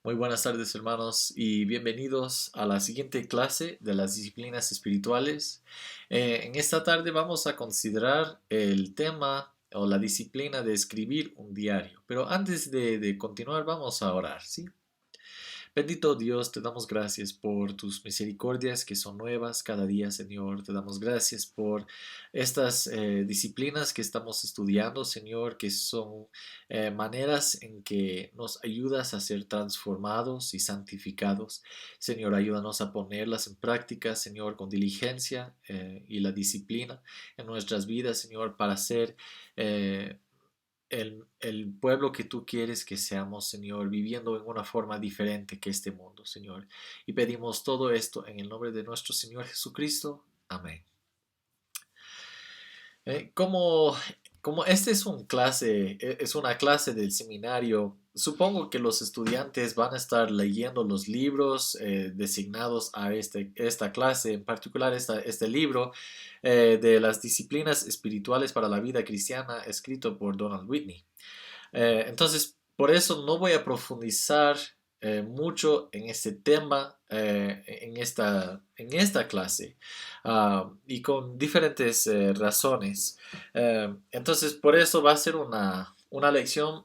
Muy buenas tardes, hermanos, y bienvenidos a la siguiente clase de las disciplinas espirituales. En esta tarde vamos a considerar el tema o la disciplina de escribir un diario. Pero antes de continuar, vamos a orar, ¿sí? Bendito Dios, te damos gracias por tus misericordias que son nuevas cada día, Señor. Te damos gracias por estas disciplinas que estamos estudiando, Señor, que son maneras en que nos ayudas a ser transformados y santificados. Señor, ayúdanos a ponerlas en práctica, Señor, con diligencia y la disciplina en nuestras vidas, Señor, para ser el pueblo que tú quieres que seamos, Señor, viviendo en una forma diferente que este mundo, Señor. Y pedimos todo esto en el nombre de nuestro Señor Jesucristo. Amén. Como, como este es una clase del seminario, supongo que los estudiantes van a estar leyendo los libros designados a esta clase, en particular este libro de las disciplinas espirituales para la vida cristiana, escrito por Donald Whitney. Entonces, por eso no voy a profundizar mucho en este tema en esta clase y con diferentes razones. Entonces, por eso va a ser una lección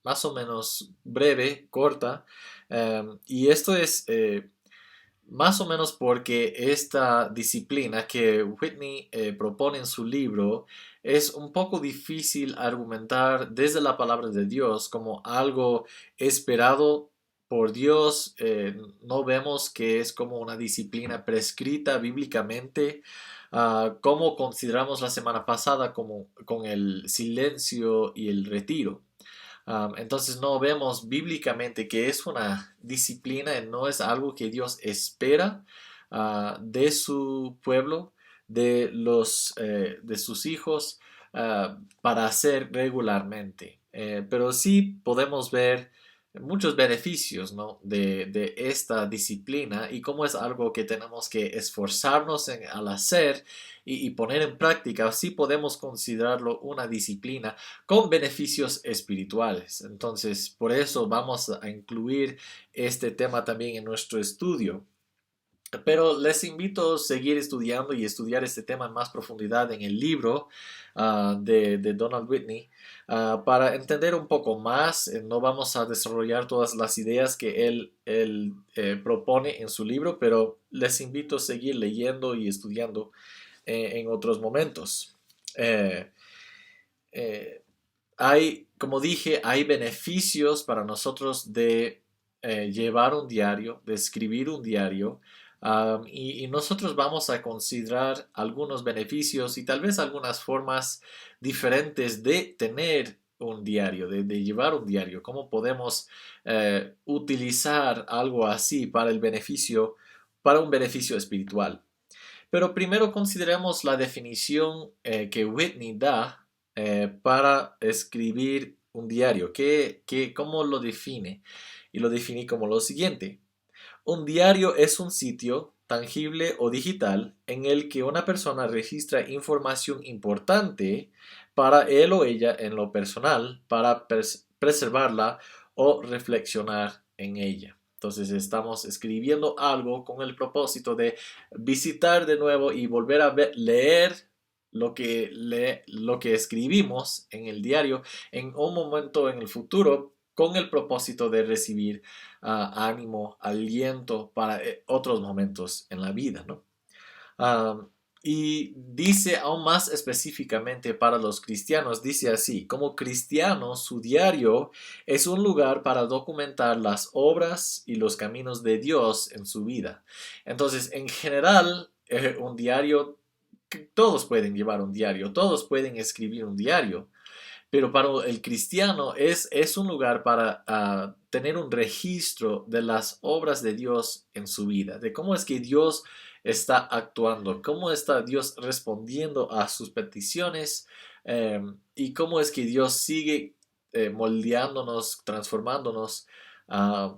más o menos breve, corta, y esto es más o menos porque esta disciplina que Whitney propone en su libro es un poco difícil argumentar desde la palabra de Dios como algo esperado por Dios. No vemos que es como una disciplina prescrita bíblicamente, como consideramos la semana pasada como con el silencio y el retiro. Entonces no vemos bíblicamente que es una disciplina, no es algo que Dios espera de su pueblo, de sus hijos, para hacer regularmente. Pero sí podemos ver muchos beneficios, ¿no? de esta disciplina y cómo es algo que tenemos que esforzarnos al hacer y poner en práctica. Así podemos considerarlo una disciplina con beneficios espirituales. Entonces, por eso vamos a incluir este tema también en nuestro estudio. Pero les invito a seguir estudiando y estudiar este tema en más profundidad en el libro de Donald Whitney para entender un poco más. No vamos a desarrollar todas las ideas que él propone en su libro, pero les invito a seguir leyendo y estudiando en otros momentos. Eh, eh, como dije, hay beneficios para nosotros de llevar un diario, de escribir un diario, y nosotros vamos a considerar algunos beneficios y tal vez algunas formas diferentes de tener un diario, de llevar un diario, cómo podemos utilizar algo así para un beneficio espiritual. Pero primero consideremos la definición que Whitney da para escribir un diario. ¿Cómo lo define? Y lo define como lo siguiente. Un diario es un sitio, tangible o digital, en el que una persona registra información importante para él o ella en lo personal, para preservarla o reflexionar en ella. Entonces estamos escribiendo algo con el propósito de visitar de nuevo y volver a leer lo que escribimos en el diario en un momento en el futuro con el propósito de recibir ánimo, aliento para otros momentos en la vida, ¿no? Ah, y dice aún más específicamente para los cristianos, dice así, como cristiano, su diario es un lugar para documentar las obras y los caminos de Dios en su vida. Entonces, en general, un diario, todos pueden llevar un diario, todos pueden escribir un diario, pero para el cristiano es un lugar para tener un registro de las obras de Dios en su vida, de cómo es que Dios está actuando, cómo está Dios respondiendo a sus peticiones y cómo es que Dios sigue moldeándonos, transformándonos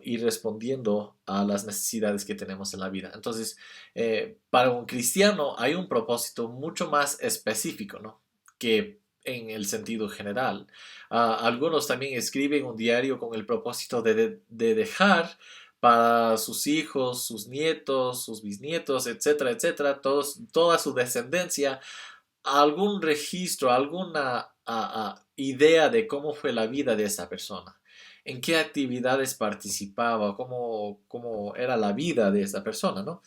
y respondiendo a las necesidades que tenemos en la vida. Entonces, para un cristiano hay un propósito mucho más específico, ¿no? Que en el sentido general. Algunos también escriben un diario con el propósito de dejar para sus hijos, sus nietos, sus bisnietos, etcétera, etcétera, toda su descendencia, algún registro, alguna idea de cómo fue la vida de esa persona, en qué actividades participaba, cómo era la vida de esa persona, ¿no?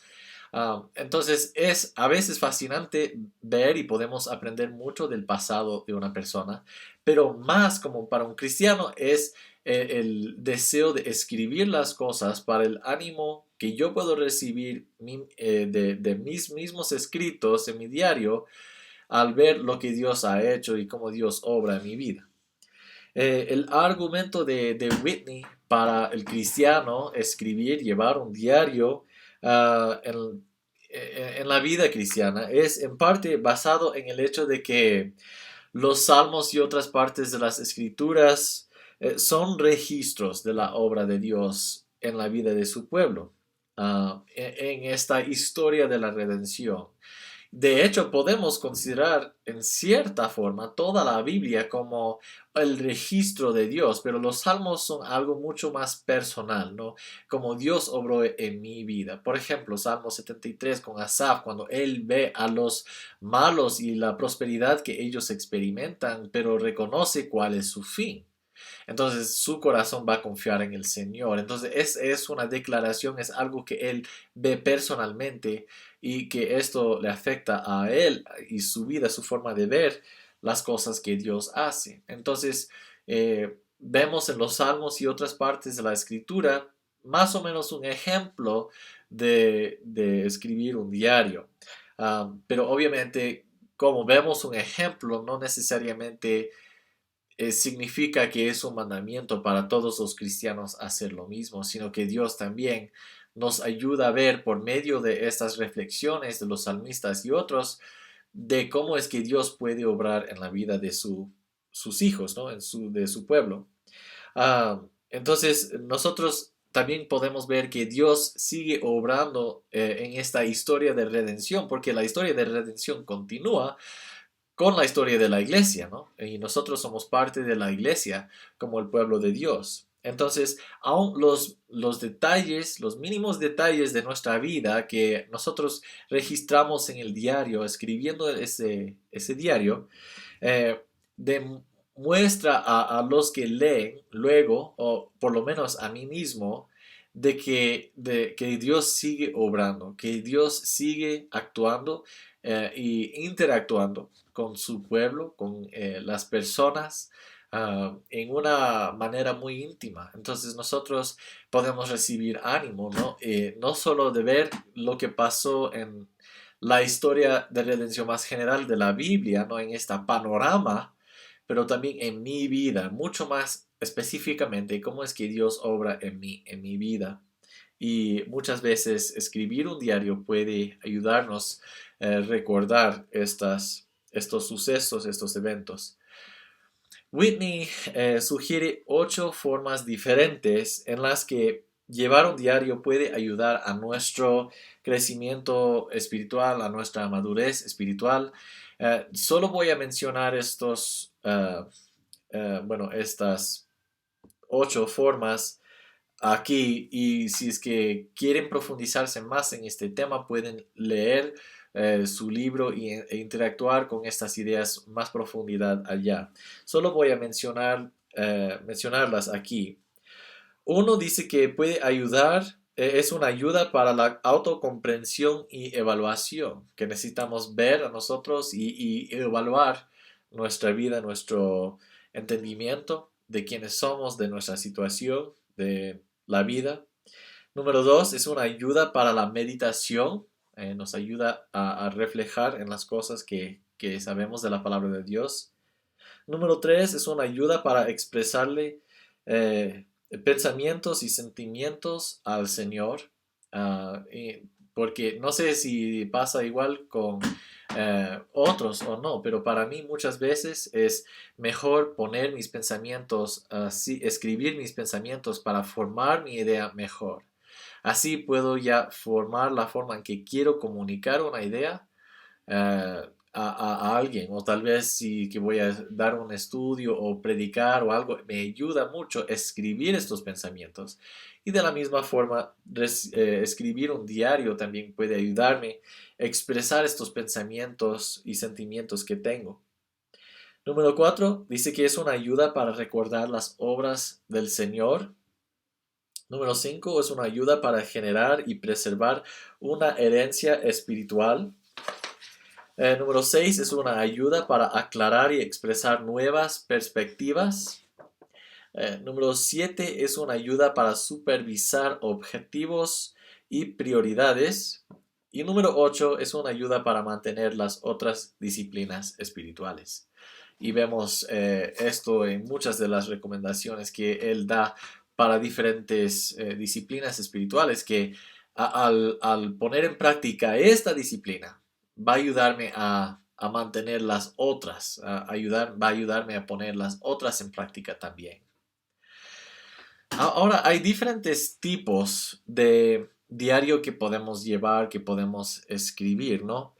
Entonces es a veces fascinante ver y podemos aprender mucho del pasado de una persona, pero más como para un cristiano es el deseo de escribir las cosas para el ánimo que yo puedo recibir de mis mismos escritos en mi diario al ver lo que Dios ha hecho y cómo Dios obra en mi vida. El argumento de Whitney para el cristiano escribir, llevar un diario en la vida cristiana es en parte basado en el hecho de que los salmos y otras partes de las escrituras son registros de la obra de Dios en la vida de su pueblo, en esta historia de la redención. De hecho, podemos considerar en cierta forma toda la Biblia como el registro de Dios, pero los salmos son algo mucho más personal, ¿no? Como Dios obró en mi vida. Por ejemplo, Salmo 73 con Asaf, cuando él ve a los malos y la prosperidad que ellos experimentan, pero reconoce cuál es su fin. Entonces su corazón va a confiar en el Señor. Entonces es una declaración, es algo que él ve personalmente y que esto le afecta a él y su vida, su forma de ver las cosas que Dios hace. Entonces vemos en los salmos y otras partes de la escritura más o menos un ejemplo de escribir un diario. Pero obviamente, como vemos un ejemplo, no necesariamente significa que es un mandamiento para todos los cristianos hacer lo mismo, sino que Dios también nos ayuda a ver por medio de estas reflexiones de los salmistas y otros de cómo es que Dios puede obrar en la vida de sus hijos, ¿no? De su pueblo. Entonces, nosotros también podemos ver que Dios sigue obrando en esta historia de redención, porque la historia de redención continúa con la historia de la iglesia, ¿no? Y nosotros somos parte de la iglesia como el pueblo de Dios. Entonces, aún los detalles, los mínimos detalles de nuestra vida que nosotros registramos en el diario, escribiendo ese diario, eh, demuestra a los que leen luego, o por lo menos a mí mismo, de que Dios sigue obrando, que Dios sigue actuando y interactuando con su pueblo, con las personas, en una manera muy íntima. Entonces nosotros podemos recibir ánimo, ¿no? No solo de ver lo que pasó en la historia de redención más general de la Biblia, ¿no? En esta panorama, pero también en mi vida, mucho más específicamente cómo es que Dios obra en mi vida. Y muchas veces escribir un diario puede ayudarnos a recordar estos sucesos, estos eventos. Whitney sugiere 8 formas diferentes en las que llevar un diario puede ayudar a nuestro crecimiento espiritual, a nuestra madurez espiritual. Solo voy a mencionar estas 8 formas aquí, y si es que quieren profundizarse más en este tema pueden leer su libro e interactuar con estas ideas más profundidad allá. Solo voy a mencionarlas aquí. Uno dice que puede ayudar, es una ayuda para la autocomprensión y evaluación, que necesitamos ver a nosotros y evaluar nuestra vida, nuestro entendimiento de quiénes somos, de nuestra situación, de la vida. Número 2 es una ayuda para la meditación, nos ayuda a reflejar en las cosas que sabemos de la palabra de Dios. Número 3 es una ayuda para expresarle eh, pensamientos y sentimientos al Señor. Porque no sé si pasa igual con otros o no, pero para mí muchas veces es mejor poner mis pensamientos, así, escribir mis pensamientos para formar mi idea mejor. Así puedo ya formar la forma en que quiero comunicar una idea a alguien, o tal vez si que voy a dar un estudio o predicar o algo, me ayuda mucho escribir estos pensamientos. Y de la misma forma, escribir un diario también puede ayudarme a expresar estos pensamientos y sentimientos que tengo. Número 4 dice que es una ayuda para recordar las obras del Señor. Número 5 es una ayuda para generar y preservar una herencia espiritual. Número 6 es una ayuda para aclarar y expresar nuevas perspectivas. Número 7 es una ayuda para supervisar objetivos y prioridades. Y número 8 es una ayuda para mantener las otras disciplinas espirituales. Y vemos esto en muchas de las recomendaciones que él da para diferentes disciplinas espirituales, que al poner en práctica esta disciplina, va a ayudarme a mantener las otras, va a ayudarme a poner las otras en práctica también. Ahora, hay diferentes tipos de diario que podemos llevar, que podemos escribir, ¿no?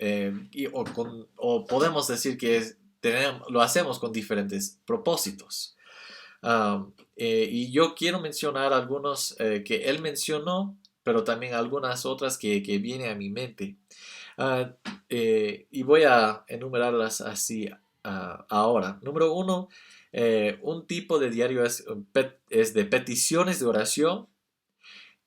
O podemos decir que lo hacemos con diferentes propósitos. Y yo quiero mencionar algunos que él mencionó, pero también algunas otras que vienen a mi mente. Ah, y voy a enumerarlas así ahora. Número 1, un tipo de diario es de peticiones de oración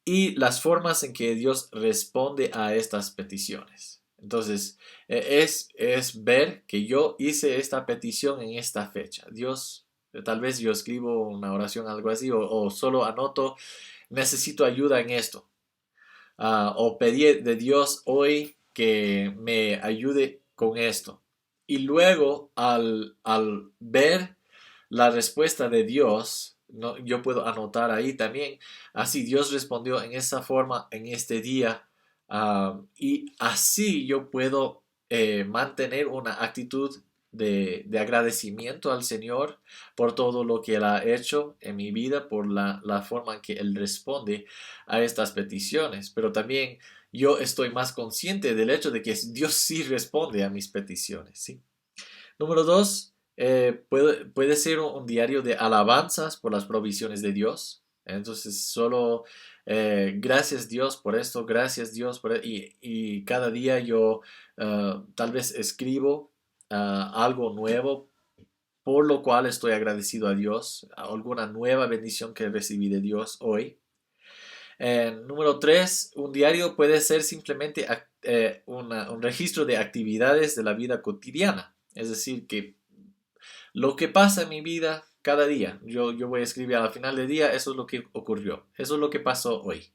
y las formas en que Dios responde a estas peticiones. Entonces, es ver que yo hice esta petición en esta fecha. Dios, tal vez yo escribo una oración, algo así, o solo anoto, necesito ayuda en esto. O pedí de Dios hoy que me ayude con esto. Y luego, al ver la respuesta de Dios, no, yo puedo anotar ahí también, así Dios respondió en esa forma en este día, y así yo puedo mantener una actitud de agradecimiento al Señor por todo lo que Él ha hecho en mi vida, por la forma en que Él responde a estas peticiones. Pero también yo estoy más consciente del hecho de que Dios sí responde a mis peticiones, ¿sí? Número 2, puede ser un diario de alabanzas por las provisiones de Dios. Entonces, solo gracias Dios por esto, gracias Dios por esto. Y cada día yo tal vez escribo algo nuevo por lo cual estoy agradecido a Dios, alguna nueva bendición que recibí de Dios hoy. Número 3, un diario puede ser simplemente un registro de actividades de la vida cotidiana. Es decir, que lo que pasa en mi vida cada día, yo voy a escribir al final del día, eso es lo que ocurrió, eso es lo que pasó hoy.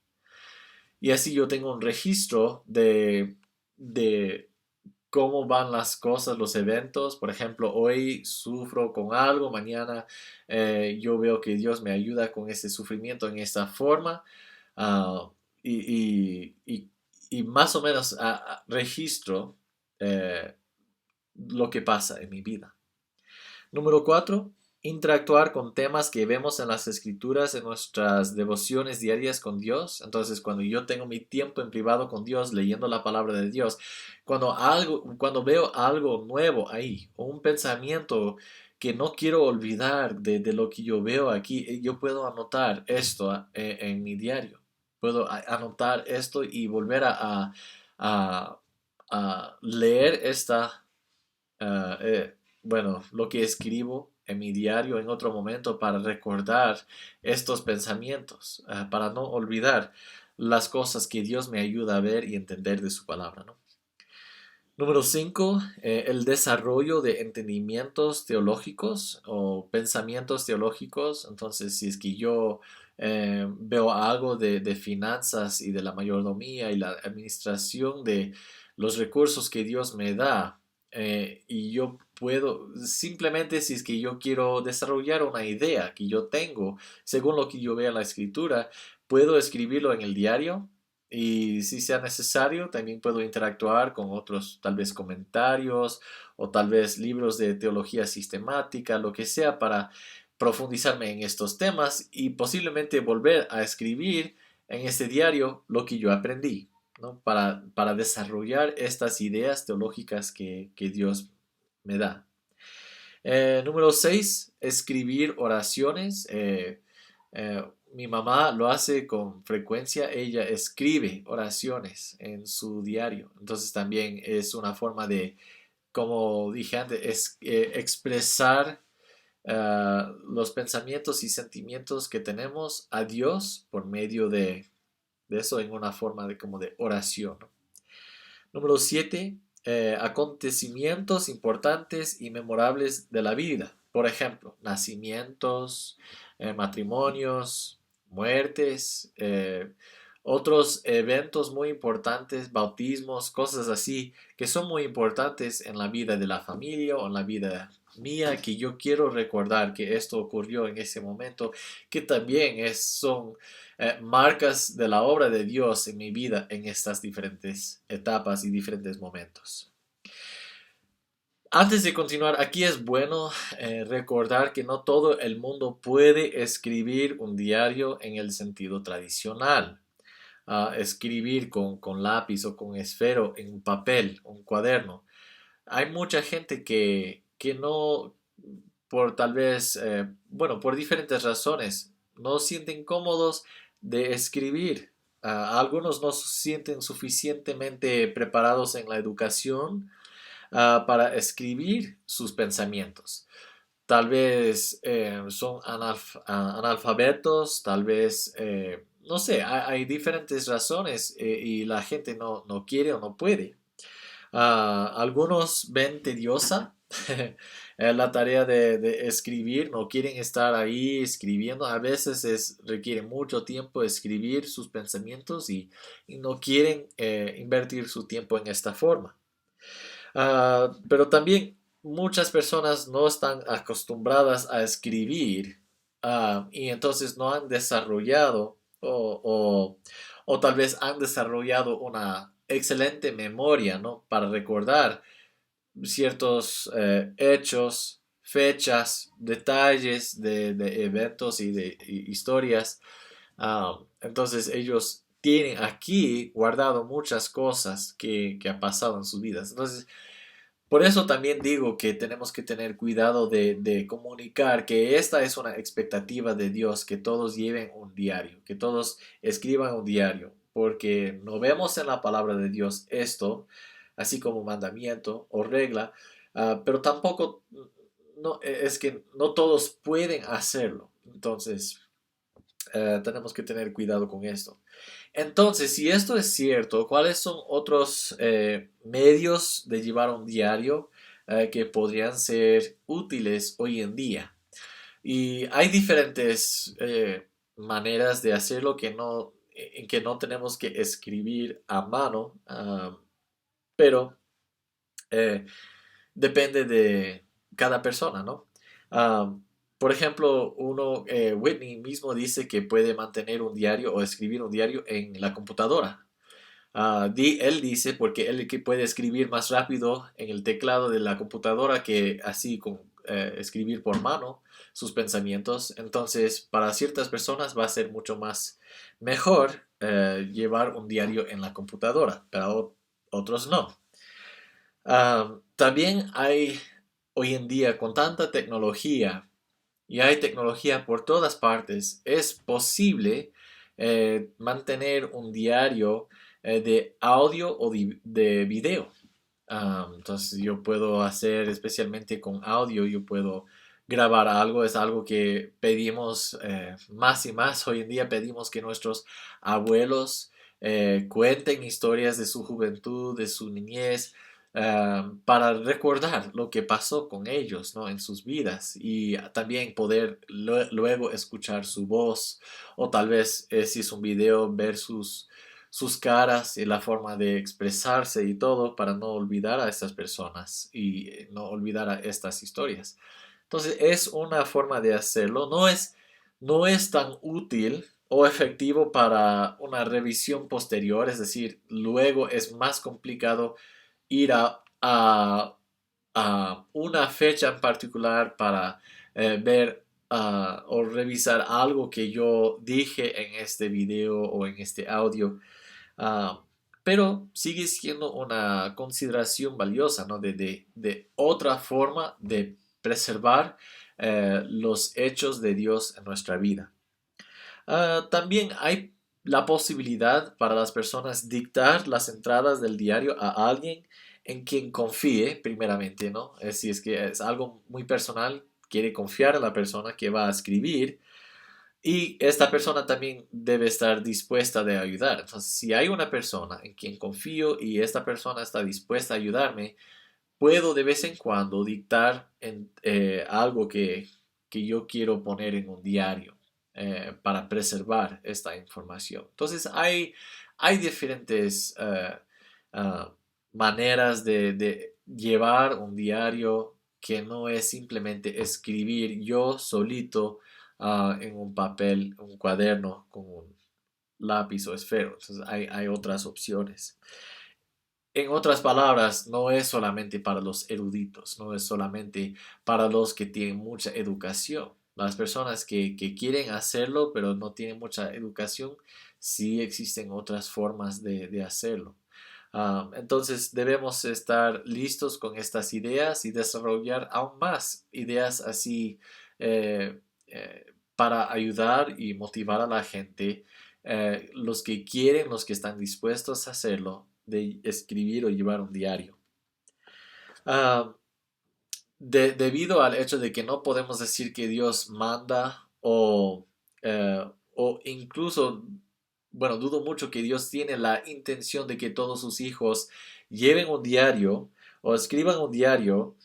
Y así yo tengo un registro de cómo van las cosas, los eventos. Por ejemplo, hoy sufro con algo, mañana yo veo que Dios me ayuda con ese sufrimiento en esta forma. Ah, y más o menos registro lo que pasa en mi vida. Número 4, interactuar con temas que vemos en las escrituras, en nuestras devociones diarias con Dios. Entonces, cuando yo tengo mi tiempo en privado con Dios, leyendo la palabra de Dios, cuando veo algo nuevo ahí, o un pensamiento que no quiero olvidar de lo que yo veo aquí, yo puedo anotar esto en mi diario. Puedo anotar esto y volver a- a leer ah, eh, lo que escribo en mi diario en otro momento para recordar estos pensamientos, para no olvidar las cosas que Dios me ayuda a ver y entender de su palabra, ¿no? Número 5, el desarrollo de entendimientos teológicos o pensamientos teológicos. Entonces, si es que yo veo algo de finanzas y de la mayordomía y la administración de los recursos que Dios me da, y yo puedo, simplemente si es que yo quiero desarrollar una idea que yo tengo, según lo que yo vea en la escritura, puedo escribirlo en el diario y si sea necesario, también puedo interactuar con otros, tal vez comentarios o tal vez libros de teología sistemática, lo que sea, para profundizarme en estos temas y posiblemente volver a escribir en este diario lo que yo aprendí. ¿no? Para desarrollar estas ideas teológicas que Dios me da. Número 6, escribir oraciones. Mi mamá lo hace con frecuencia, ella escribe oraciones en su diario. Entonces también es una forma de, como dije antes, expresar los pensamientos y sentimientos que tenemos a Dios por medio de eso en una forma de como de oración, ¿no? Número 7, acontecimientos importantes y memorables de la vida. Por ejemplo, nacimientos, matrimonios, muertes, otros eventos muy importantes, bautismos, cosas así, que son muy importantes en la vida de la familia o en la vida mía, que yo quiero recordar que esto ocurrió en ese momento, que también son marcas de la obra de Dios en mi vida en estas diferentes etapas y diferentes momentos. Antes de continuar, aquí es bueno recordar que no todo el mundo puede escribir un diario en el sentido tradicional. Escribir con lápiz o con esfero en un papel, un cuaderno. Hay mucha gente que no, por tal vez, bueno, por diferentes razones, no sienten cómodos de escribir. Algunos no se sienten suficientemente preparados en la educación para escribir sus pensamientos. Tal vez son analfabetos, tal vez, no sé, hay diferentes razones y la gente no quiere o no puede. Algunos ven tediosa la tarea de escribir, no quieren estar ahí escribiendo. A veces requiere mucho tiempo escribir sus pensamientos y no quieren invertir su tiempo en esta forma. Pero también muchas personas no están acostumbradas a escribir y entonces no han desarrollado o tal vez han desarrollado una excelente memoria, ¿no? Para recordar ciertos hechos, fechas, detalles de eventos y de historias. Entonces ellos tienen aquí guardado muchas cosas que han pasado en sus vidas. Entonces, por eso también digo que tenemos que tener cuidado de comunicar que esta es una expectativa de Dios, que todos lleven un diario, que todos escriban un diario, porque no vemos en la palabra de Dios esto, así como mandamiento o regla, pero tampoco no, es que no todos pueden hacerlo. Entonces, tenemos que tener cuidado con esto. Entonces, si esto es cierto, ¿cuáles son otros medios de llevar un diario que podrían ser útiles hoy en día? Y hay diferentes maneras de hacerlo en que no tenemos que escribir a mano, pero eh, depende de cada persona, ¿no? Ah, por ejemplo, Whitney mismo dice que puede mantener un diario o escribir un diario en la computadora. Él dice porque él que puede escribir más rápido en el teclado de la computadora que así con escribir por mano sus pensamientos. Entonces, para ciertas personas va a ser mucho más mejor llevar un diario en la computadora, pero otros no. También hay hoy en día con tanta tecnología y hay tecnología por todas partes, es posible mantener un diario de audio o de video. Entonces yo puedo hacer especialmente con audio, yo puedo grabar algo, es algo que pedimos más y más. Hoy en día pedimos que nuestros abuelos cuenten historias de su juventud, de su niñez, para recordar lo que pasó con ellos, ¿no? En sus vidas y también poder luego escuchar su voz o tal vez si es un video ver sus caras y la forma de expresarse y todo para no olvidar a estas personas y no olvidar a estas historias. Entonces es una forma de hacerlo, no es tan útil o efectivo para una revisión posterior, es decir, luego es más complicado ir a una fecha en particular para ver o revisar algo que yo dije en este video o en este audio. Ah, pero sigue siendo una consideración valiosa, ¿no? De otra forma de preservar los hechos de Dios en nuestra vida. También hay la posibilidad para las personas dictar las entradas del diario a alguien en quien confíe primeramente, ¿no? Si es que es algo muy personal, quiere confiar en la persona que va a escribir y esta persona también debe estar dispuesta de ayudar. Entonces, si hay una persona en quien confío y esta persona está dispuesta a ayudarme, puedo de vez en cuando dictar algo que yo quiero poner en un diario para preservar esta información. Entonces hay diferentes maneras de llevar un diario que no es simplemente escribir yo solito en un papel, un cuaderno con un lápiz o esfero. Entonces hay otras opciones. En otras palabras, no es solamente para los eruditos, no es solamente para los que tienen mucha educación. Las personas que quieren hacerlo, pero no tienen mucha educación, sí existen otras formas de hacerlo. Entonces debemos estar listos con estas ideas y desarrollar aún más ideas así eh, para ayudar y motivar a la gente, los que quieren, los que están dispuestos a hacerlo, de escribir o llevar un diario. Ah, Debido al hecho de que no podemos decir que Dios manda o incluso, bueno, dudo mucho que Dios tiene la intención de que todos sus hijos lleven un diario o escriban un diario.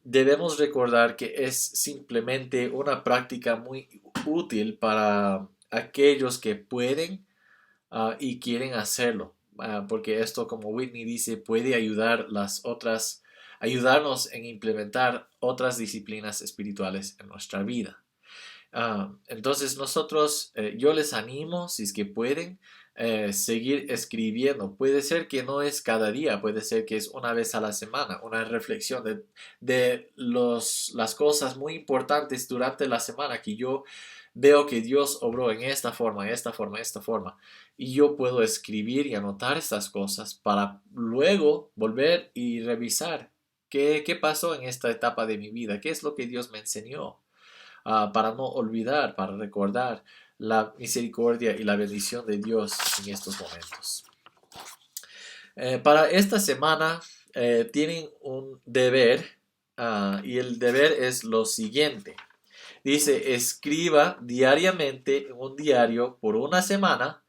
Debemos recordar que es simplemente una práctica muy útil para aquellos que pueden y quieren hacerlo, porque esto, como Whitney dice, puede ayudarnos en implementar otras disciplinas espirituales en nuestra vida. Entonces nosotros, yo les animo, si es que pueden, seguir escribiendo. Puede ser que no es cada día, puede ser que es una vez a la semana, una reflexión de las cosas muy importantes durante la semana que yo veo que Dios obró en esta forma, en esta forma, en esta forma. Y yo puedo escribir y anotar estas cosas para luego volver y revisar qué pasó en esta etapa de mi vida, qué es lo que Dios me enseñó, para no olvidar, para recordar la misericordia y la bendición de Dios en estos momentos. Para esta semana tienen un deber y el deber es lo siguiente. Dice, escriba diariamente en un diario por una semana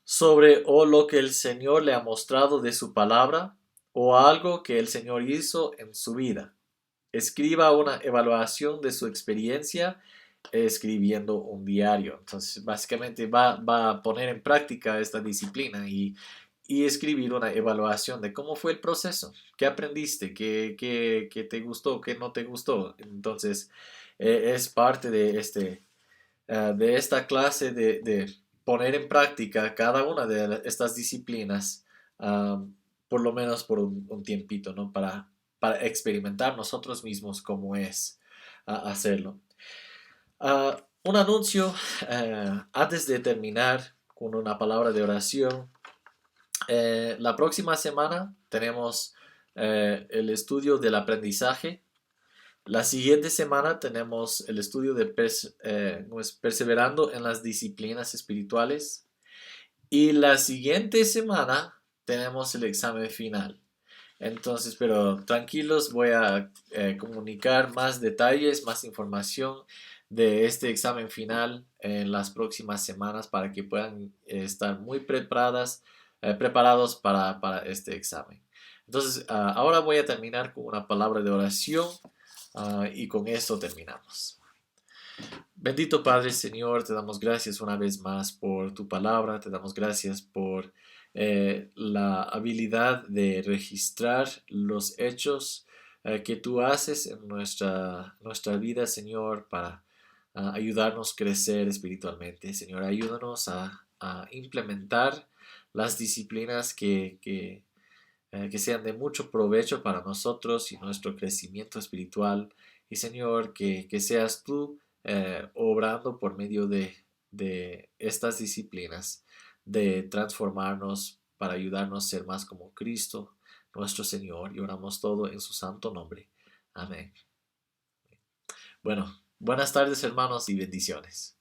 sobre o lo que el Señor le ha mostrado de su palabra o algo que el Señor hizo en su vida. Escriba una evaluación de su experiencia escribiendo un diario. Entonces, básicamente va a poner en práctica esta disciplina y escribir una evaluación de cómo fue el proceso, qué aprendiste, qué te gustó, qué no te gustó. Entonces, es parte de esta clase de poner en práctica cada una de estas disciplinas, por lo menos por un tiempito, ¿no? Para experimentar nosotros mismos cómo es hacerlo. Un anuncio antes de terminar con una palabra de oración. La próxima semana tenemos el estudio del aprendizaje. La siguiente semana tenemos el estudio de perseverando en las disciplinas espirituales. Y la siguiente semana tenemos el examen final. Entonces, pero tranquilos, voy a comunicar más detalles, más información de este examen final en las próximas semanas para que puedan estar muy preparados para este examen. Entonces, ahora voy a terminar con una palabra de oración y con esto terminamos. Bendito Padre, Señor, te damos gracias una vez más por tu palabra, te damos gracias por la habilidad de registrar los hechos que tú haces en nuestra vida, Señor, para ayudarnos a crecer espiritualmente. Señor, ayúdanos a implementar las disciplinas que sean de mucho provecho para nosotros y nuestro crecimiento espiritual. Y Señor, que seas tú obrando por medio de estas disciplinas, de transformarnos para ayudarnos a ser más como Cristo, nuestro Señor, y oramos todo en su santo nombre. Amén. Bueno, buenas tardes hermanos y bendiciones.